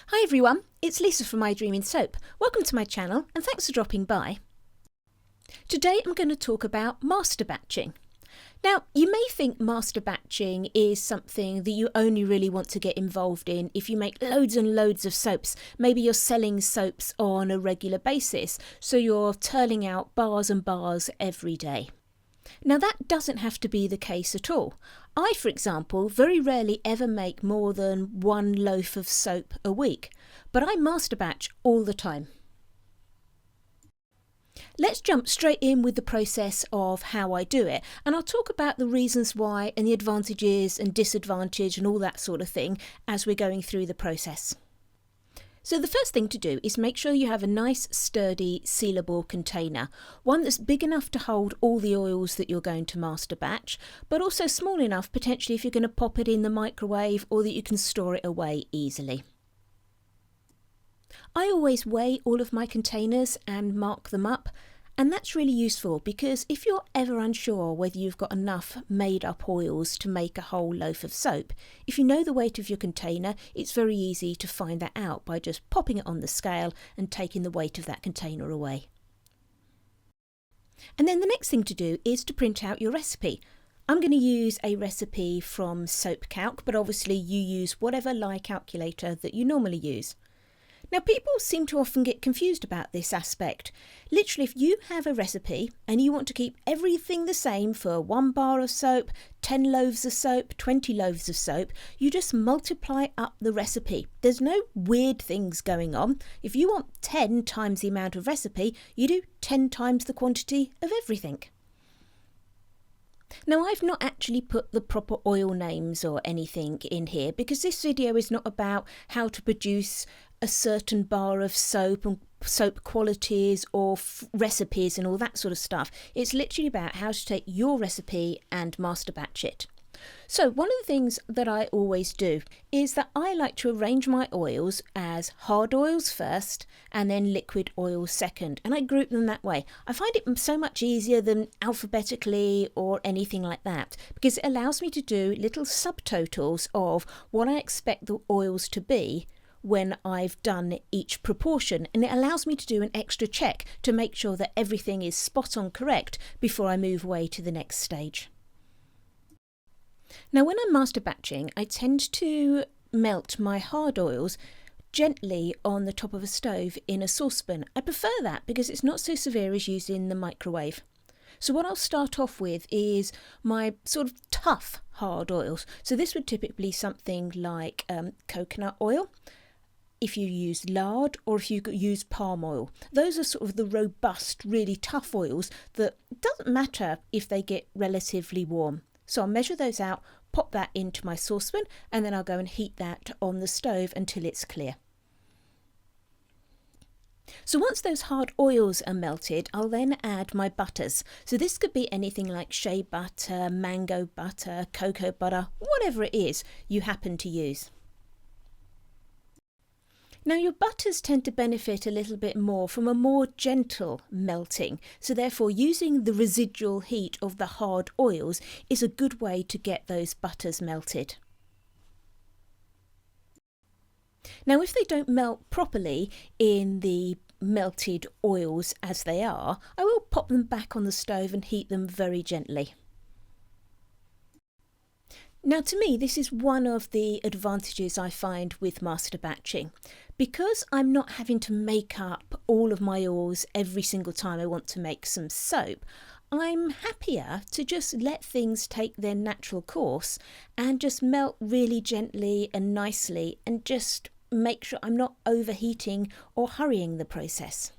Hi everyone, it's Lisa from My Dream in Soap. Welcome to my channel and thanks for dropping by. Today I'm going to talk about masterbatching. Now, you may think masterbatching is something that you only really want to get involved in if you make loads and loads of soaps. Maybe you're selling soaps on a regular basis, so you're turning out bars and bars every day. Now that doesn't have to be the case at all. I, for example, very rarely ever make more than one loaf of soap a week, but I masterbatch all the time. Let's jump straight in with the process of how I do it, and I'll talk about the reasons why and the advantages and disadvantages and all that sort of thing as we're going through the process. So the first thing to do is make sure you have a nice sturdy sealable container, one that's big enough to hold all the oils that you're going to master batch, but also small enough potentially if you're going to pop it in the microwave or that you can store it away easily. I always weigh all of my containers and mark them up, and that's really useful because if you're ever unsure whether you've got enough made up oils to make a whole loaf of soap, if you know the weight of your container, it's very easy to find that out by just popping it on the scale and taking the weight of that container away. And then the next thing to do is to print out your recipe. I'm going to use a recipe from SoapCalc, but obviously you use whatever lye calculator that you normally use. Now, people seem to often get confused about this aspect. Literally, if you have a recipe and you want to keep everything the same for 1 bar of soap, 10 loaves of soap, 20 loaves of soap, you just multiply up the recipe. There's no weird things going on. If you want 10 times the amount of recipe, you do 10 times the quantity of everything. Now, I've not actually put the proper oil names or anything in here because this video is not about how to produce a certain bar of soap and soap qualities or recipes and all that sort of stuff. It's literally about how to take your recipe and master batch it. So one of the things that I always do is that I like to arrange my oils as hard oils first and then liquid oils second, and I group them that way. I find it so much easier than alphabetically or anything like that because it allows me to do little subtotals of what I expect the oils to be when I've done each proportion, and it allows me to do an extra check to make sure that everything is spot on correct before I move away to the next stage. Now, when I'm master batching, I tend to melt my hard oils gently on the top of a stove in a saucepan. I prefer that because it's not so severe as using the microwave. So what I'll start off with is my sort of tough hard oils. So this would typically be something like coconut oil, if you use lard, or if you use palm oil. Those are sort of the robust, really tough oils that doesn't matter if they get relatively warm. So I'll measure those out, pop that into my saucepan, and then I'll go and heat that on the stove until it's clear. So once those hard oils are melted, I'll then add my butters. So this could be anything like shea butter, mango butter, cocoa butter, whatever it is you happen to use. Now, your butters tend to benefit a little bit more from a more gentle melting, so therefore using the residual heat of the hard oils is a good way to get those butters melted. Now, if they don't melt properly in the melted oils as they are, I will pop them back on the stove and heat them very gently. Now, to me, this is one of the advantages I find with master batching. Because I'm not having to make up all of my oils every single time I want to make some soap, I'm happier to just let things take their natural course and just melt really gently and nicely and just make sure I'm not overheating or hurrying the process.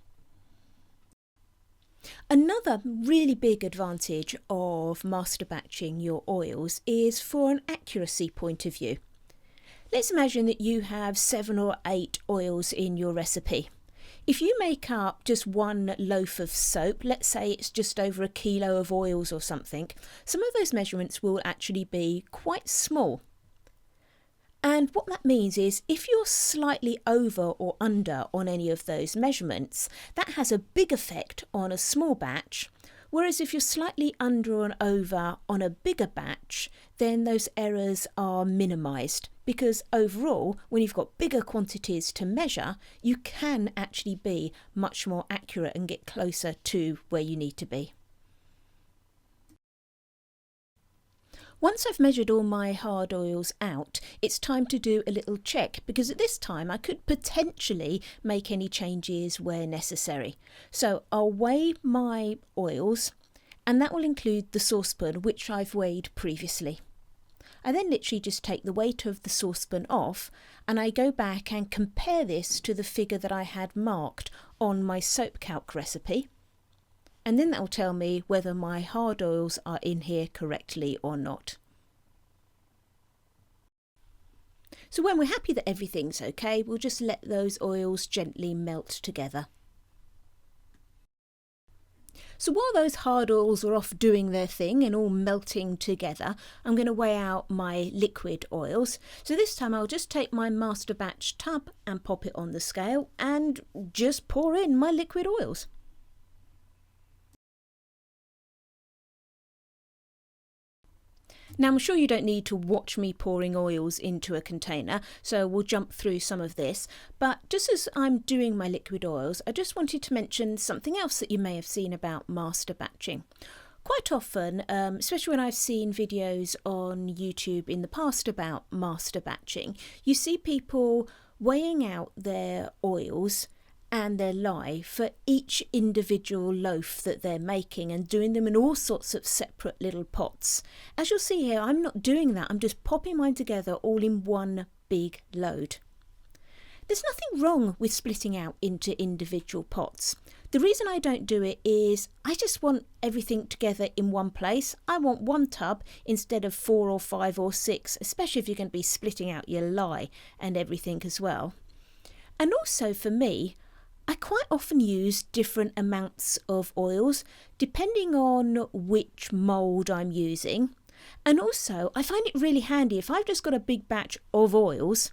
Another really big advantage of master batching your oils is for an accuracy point of view. Let's imagine that you have 7 or 8 oils in your recipe. If you make up just one loaf of soap, let's say it's just over 1 kilo of oils or something, some of those measurements will actually be quite small. And what that means is if you're slightly over or under on any of those measurements, that has a big effect on a small batch Whereas if you're slightly under and over on a bigger batch, then those errors are minimised, because overall, when you've got bigger quantities to measure, you can actually be much more accurate and get closer to where you need to be. Once I've measured all my hard oils out, it's time to do a little check, because at this time I could potentially make any changes where necessary. So I'll weigh my oils, and that will include the saucepan, which I've weighed previously. I then literally just take the weight of the saucepan off, and I go back and compare this to the figure that I had marked on my soap calc recipe. And then that will tell me whether my hard oils are in here correctly or not. So when we're happy that everything's okay, we'll just let those oils gently melt together. So while those hard oils are off doing their thing and all melting together, I'm going to weigh out my liquid oils. So this time I'll just take my Masterbatch tub and pop it on the scale and just pour in my liquid oils. Now, I'm sure you don't need to watch me pouring oils into a container, so we'll jump through some of this. But just as I'm doing my liquid oils, I just wanted to mention something else that you may have seen about master batching. Quite often, especially when I've seen videos on YouTube in the past about master batching, you see people weighing out their oils and their lye for each individual loaf that they're making and doing them in all sorts of separate little pots. As you'll see here, I'm not doing that. I'm just popping mine together all in one big load. There's nothing wrong with splitting out into individual pots. The reason I don't do it is I just want everything together in one place. I want one tub instead of 4 or 5 or 6, especially if you're going to be splitting out your lye and everything as well. And also for me, I quite often use different amounts of oils depending on which mould I'm using. And also I find it really handy if I've just got a big batch of oils.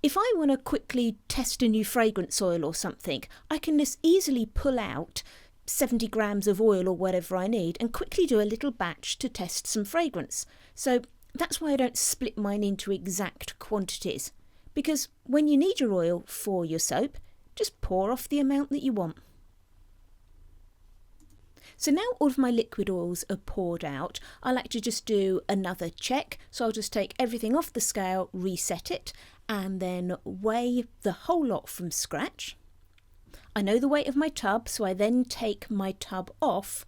If I want to quickly test a new fragrance oil or something, I can just easily pull out 70 grams of oil or whatever I need and quickly do a little batch to test some fragrance. So that's why I don't split mine into exact quantities, because when you need your oil for your soap, just pour off the amount that you want. So now all of my liquid oils are poured out, I like to just do another check. So I'll just take everything off the scale, reset it, and then weigh the whole lot from scratch. I know the weight of my tub, so I then take my tub off,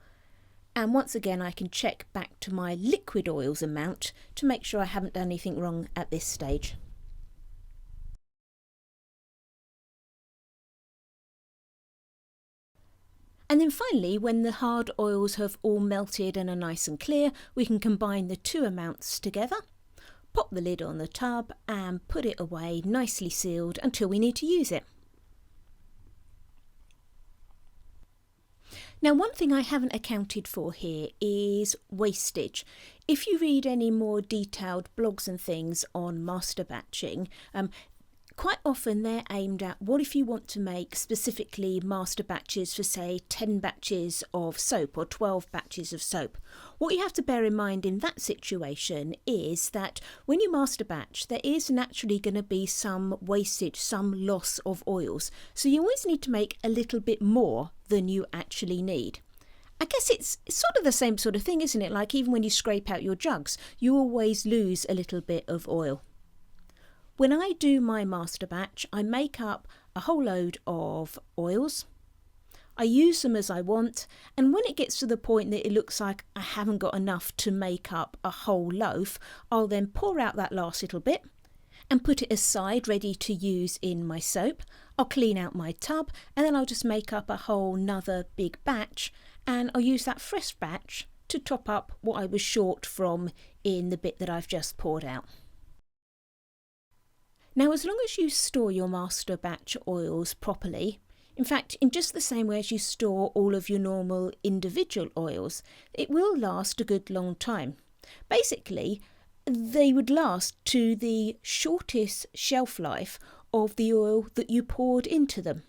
and once again I can check back to my liquid oils amount to make sure I haven't done anything wrong at this stage. And then finally, when the hard oils have all melted and are nice and clear, we can combine the two amounts together, pop the lid on the tub and put it away nicely sealed until we need to use it. Now, one thing I haven't accounted for here is wastage. If you read any more detailed blogs and things on master batching, quite often they're aimed at what if you want to make specifically master batches for say 10 batches of soap or 12 batches of soap. What you have to bear in mind in that situation is that when you master batch, there is naturally going to be some wastage, some loss of oils. So you always need to make a little bit more than you actually need. I guess it's sort of the same sort of thing, isn't it? Like even when you scrape out your jugs, you always lose a little bit of oil. When I do my master batch, I make up a whole load of oils. I use them as I want, and when it gets to the point that it looks like I haven't got enough to make up a whole loaf, I'll then pour out that last little bit and put it aside ready to use in my soap. I'll clean out my tub and then I'll just make up a whole nother big batch, and I'll use that fresh batch to top up what I was short from in the bit that I've just poured out. Now, as long as you store your master batch oils properly, in fact, in just the same way as you store all of your normal individual oils, it will last a good long time. Basically, they would last to the shortest shelf life of the oil that you poured into them.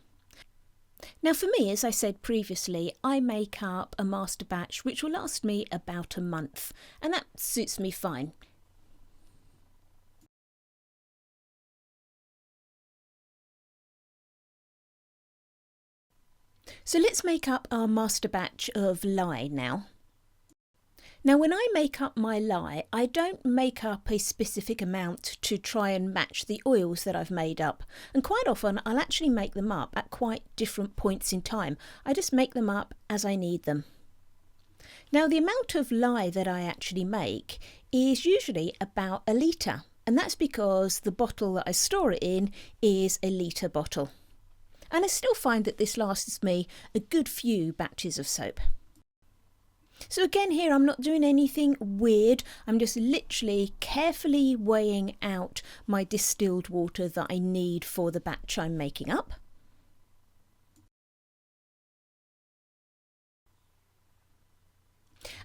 Now for me, as I said previously, I make up a master batch which will last me about a month, and that suits me fine. So let's make up our master batch of lye now. Now when I make up my lye, I don't make up a specific amount to try and match the oils that I've made up. And quite often I'll actually make them up at quite different points in time. I just make them up as I need them. Now the amount of lye that I actually make is usually about a litre. And that's because the bottle that I store it in is a litre bottle. And I still find that this lasts me a good few batches of soap. So again here I'm not doing anything weird, I'm just literally carefully weighing out my distilled water that I need for the batch I'm making up.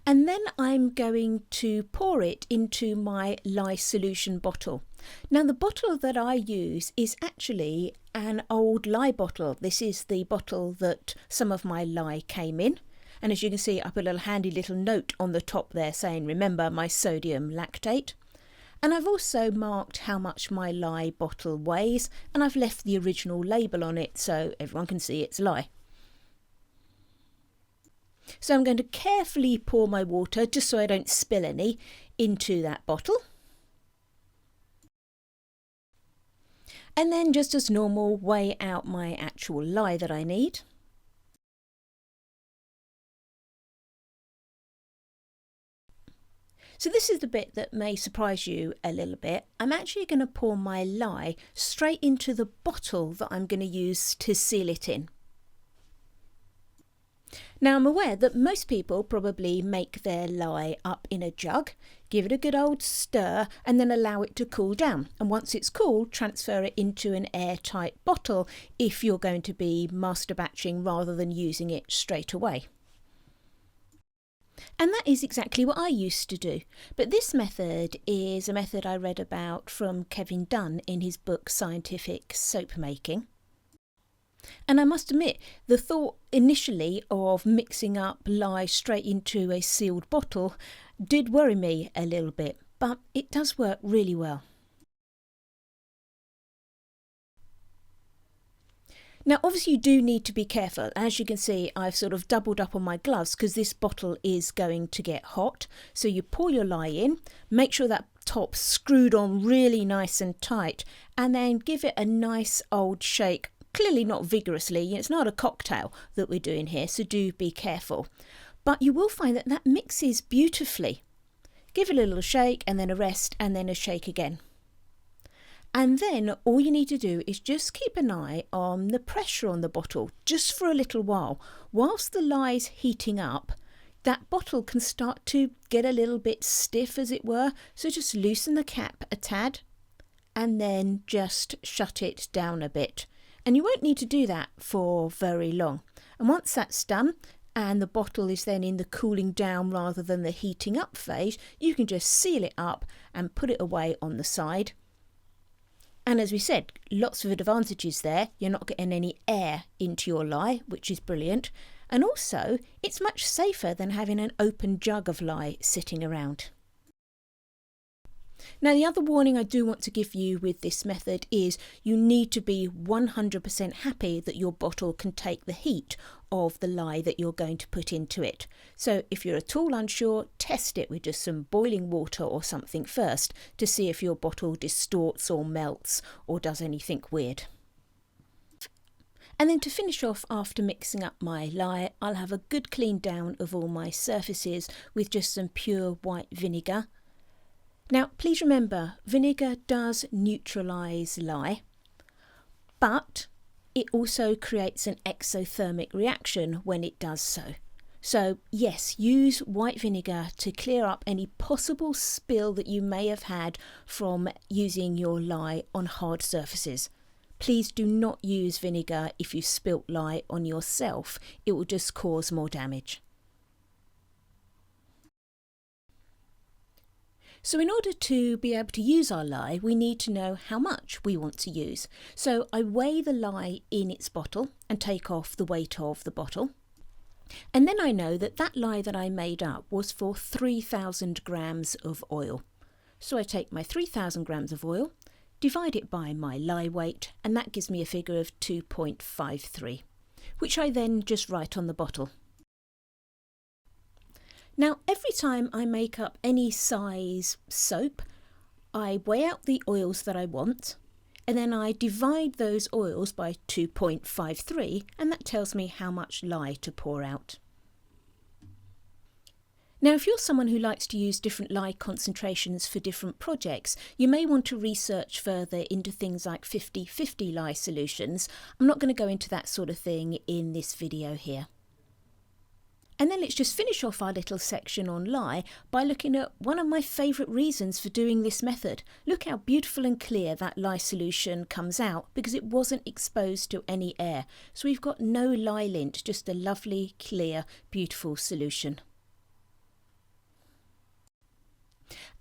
And then I'm going to pour it into my lye solution bottle. Now the bottle that I use is actually an old lye bottle. This is the bottle that some of my lye came in. And as you can see, I put a little handy little note on the top there saying, remember my sodium lactate. And I've also marked how much my lye bottle weighs, and I've left the original label on it so everyone can see it's lye. So I'm going to carefully pour my water, just so I don't spill any, into that bottle. And then just as normal, weigh out my actual lye that I need. So this is the bit that may surprise you a little bit. I'm actually going to pour my lye straight into the bottle that I'm going to use to seal it in. Now I'm aware that most people probably make their lye up in a jug, give it a good old stir and then allow it to cool down. And once it's cooled, transfer it into an airtight bottle if you're going to be master batching rather than using it straight away. And that is exactly what I used to do. But this method is a method I read about from Kevin Dunn in his book Scientific Soap Making. And I must admit, the thought initially of mixing up lye straight into a sealed bottle did worry me a little bit, but it does work really well. Now obviously you do need to be careful. As you can see, I've sort of doubled up on my gloves because this bottle is going to get hot. So you pour your lye in, make sure that top's screwed on really nice and tight, and then give it a nice old shake. Clearly not vigorously, it's not a cocktail that we're doing here, so do be careful. But you will find that that mixes beautifully. Give it a little shake and then a rest and then a shake again. And then all you need to do is just keep an eye on the pressure on the bottle just for a little while. Whilst the lye's heating up, that bottle can start to get a little bit stiff, as it were. So just loosen the cap a tad and then just shut it down a bit. And you won't need to do that for very long. And once that's done and the bottle is then in the cooling down rather than the heating up phase, you can just seal it up and put it away on the side. And as we said, lots of advantages there. You're not getting any air into your lye, which is brilliant. And also, it's much safer than having an open jug of lye sitting around. Now, the other warning I do want to give you with this method is you need to be 100% happy that your bottle can take the heat of the lye that you're going to put into it. So if you're at all unsure, test it with just some boiling water or something first to see if your bottle distorts or melts or does anything weird. And then to finish off, after mixing up my lye, I'll have a good clean down of all my surfaces with just some pure white vinegar. Now, please remember, vinegar does neutralise lye, but it also creates an exothermic reaction when it does so. So yes, use white vinegar to clear up any possible spill that you may have had from using your lye on hard surfaces. Please do not use vinegar if you spilt lye on yourself. It will just cause more damage. So in order to be able to use our lye, we need to know how much we want to use. So I weigh the lye in its bottle and take off the weight of the bottle. And then I know that that lye that I made up was for 3,000 grams of oil. So I take my 3,000 grams of oil, divide it by my lye weight, and that gives me a figure of 2.53, which I then just write on the bottle. Now, every time I make up any size soap, I weigh out the oils that I want, and then I divide those oils by 2.53, and that tells me how much lye to pour out. Now, if you're someone who likes to use different lye concentrations for different projects, you may want to research further into things like 50-50 lye solutions. I'm not going to go into that sort of thing in this video here. And then let's just finish off our little section on lye by looking at one of my favourite reasons for doing this method. Look how beautiful and clear that lye solution comes out because it wasn't exposed to any air. So we've got no lye lint, just a lovely, clear, beautiful solution.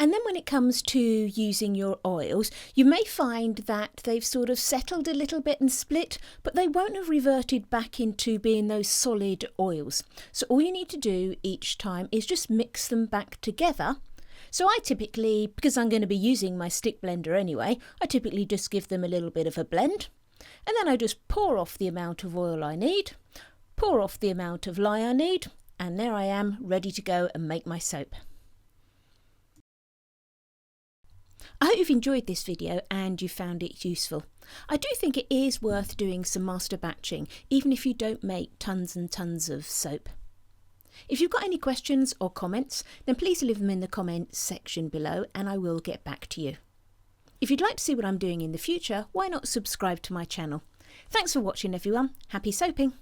And then when it comes to using your oils, you may find that they've sort of settled a little bit and split, but they won't have reverted back into being those solid oils. So all you need to do each time is just mix them back together. So I typically, because I'm going to be using my stick blender anyway, I typically just give them a little bit of a blend. And then I just pour off the amount of oil I need, pour off the amount of lye I need, and there I am, ready to go and make my soap. I hope you've enjoyed this video and you found it useful. I do think it is worth doing some master batching, even if you don't make tons and tons of soap. If you've got any questions or comments, then please leave them in the comments section below and I will get back to you. If you'd like to see what I'm doing in the future, why not subscribe to my channel? Thanks for watching everyone. Happy soaping!